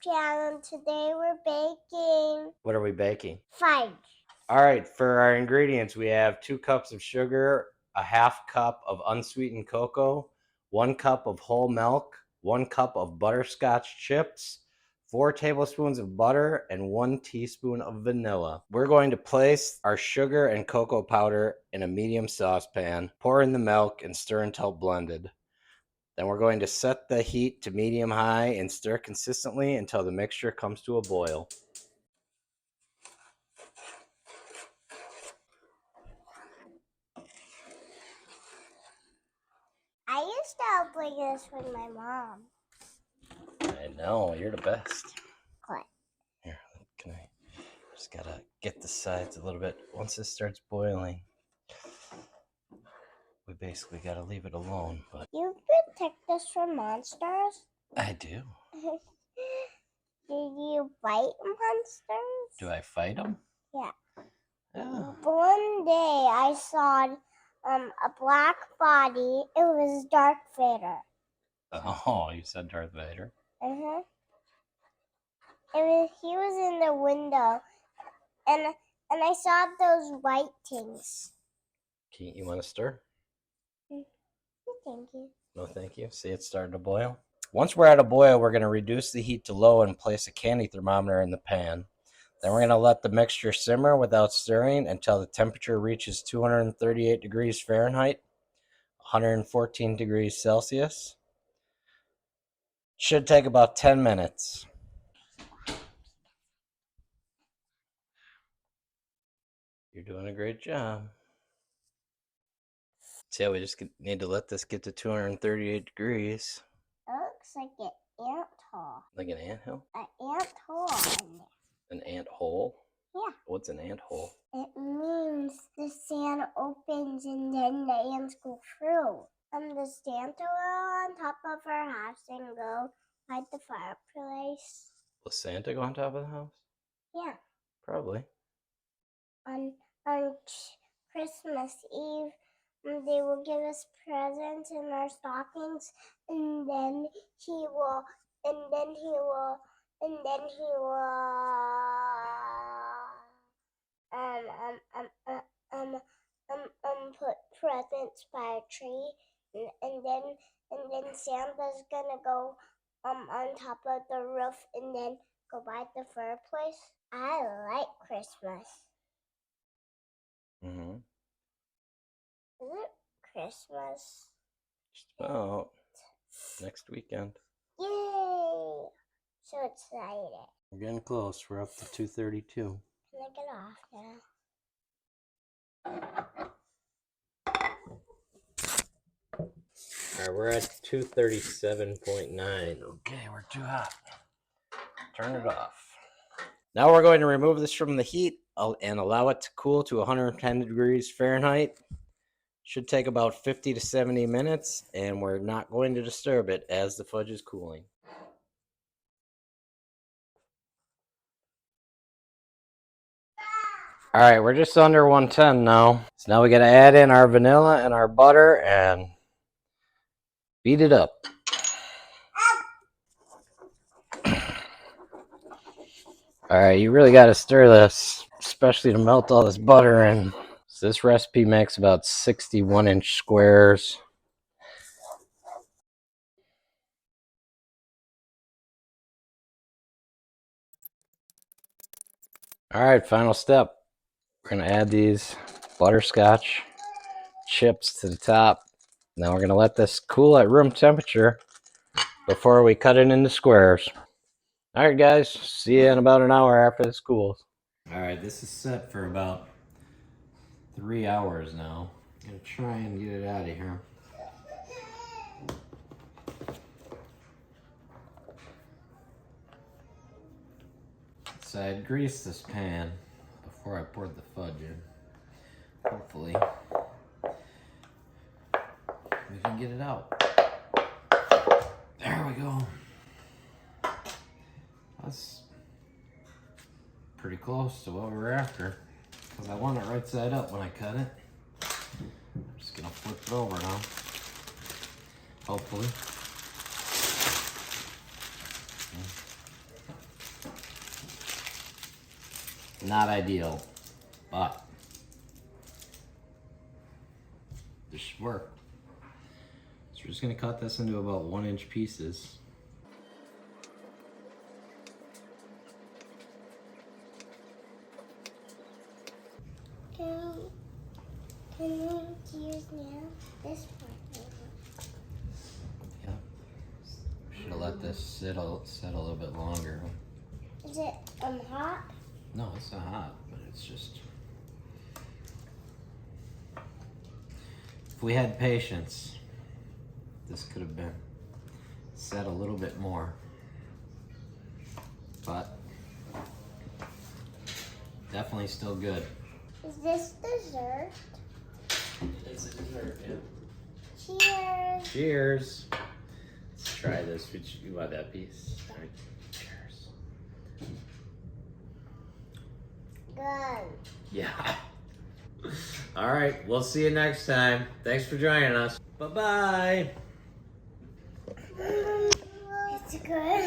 channel. Today we're baking. What are we baking? Fudge. All right, for our ingredients, we have 2 cups of sugar, a half cup of unsweetened cocoa, 1 cup of whole milk, 1 cup of butterscotch chips, 4 tablespoons of butter, and 1 teaspoon of vanilla. We're going to place our sugar and cocoa powder in a medium saucepan, pour in the milk, and stir until blended. Then we're going to set the heat to medium-high and stir consistently until the mixture comes to a boil. I used to play this with my mom. I know, you're the best. What? Here, can I just gotta get the sides a little bit. Once this starts boiling, we basically gotta leave it alone. But You protect us from monsters? I do. Do you fight monsters? Do I fight them? Yeah. Yeah. One day I saw a black body. It was Darth Vader. Oh, you said Darth Vader? Uh-huh. He was in the window, and I saw those white things. You want to stir? Thank you. No, thank you. See, it's starting to boil. Once we're at a boil, we're going to reduce the heat to low and place a candy thermometer in the pan. Then we're going to let the mixture simmer without stirring until the temperature reaches 238 degrees Fahrenheit, 114 degrees Celsius. Should take about 10 minutes. You're doing a great job. See how we just need to let this get to 238 degrees. It looks like an ant hole. Like an ant hill? An ant hole in there. An ant hole? Yeah. What's an ant hole? It means the sand opens and then the ants go through. The Santa will on top of our house and go light the fireplace. Will Santa go on top of the house? Yeah. Probably. On Christmas Eve, they will give us presents in our stockings, and then he will put presents by a tree, and then Santa's gonna go on top of the roof and then go by the fireplace. I like Christmas. Mm-hmm. Is it Christmas? Just about. Next weekend. Yay! So excited. We're getting close. We're up to 232. Can I get off now? Alright, we're at 237.9. Okay, we're too hot. Turn it off. Now we're going to remove this from the heat and allow it to cool to 110 degrees Fahrenheit. Should take about 50 to 70 minutes, and we're not going to disturb it as the fudge is cooling. All right, we're just under 110 now. So now we got to add in our vanilla and our butter and beat it up. All right, you really got to stir this, especially to melt all this butter in. So this recipe makes about 61-inch squares. All right, final step. We're going to add these butterscotch chips to the top. Now we're going to let this cool at room temperature before we cut it into squares. All right, guys, see you in about an hour after this cools. All right, this is set for about 3 hours now. I'm going to try and get it out of here. So I greased this pan before I poured the fudge in. Hopefully we can get it out. There we go. That's pretty close to what we're after, because I want it right side up when I cut it. I'm just gonna flip it over now. Hopefully. Not ideal, but this should work. So we're just gonna cut this into about 1-inch pieces. Can you use now this part? Yeah. Should have let this sit a little bit longer. Is it hot? No, it's not hot, but it's just. If we had patience, this could have been set a little bit more. But definitely still good. Is this dessert? It's a dessert, yeah. Cheers. Cheers. Let's try this. You want that piece? All right. Cheers. Good. Yeah. All right. We'll see you next time. Thanks for joining us. Bye-bye. It's good.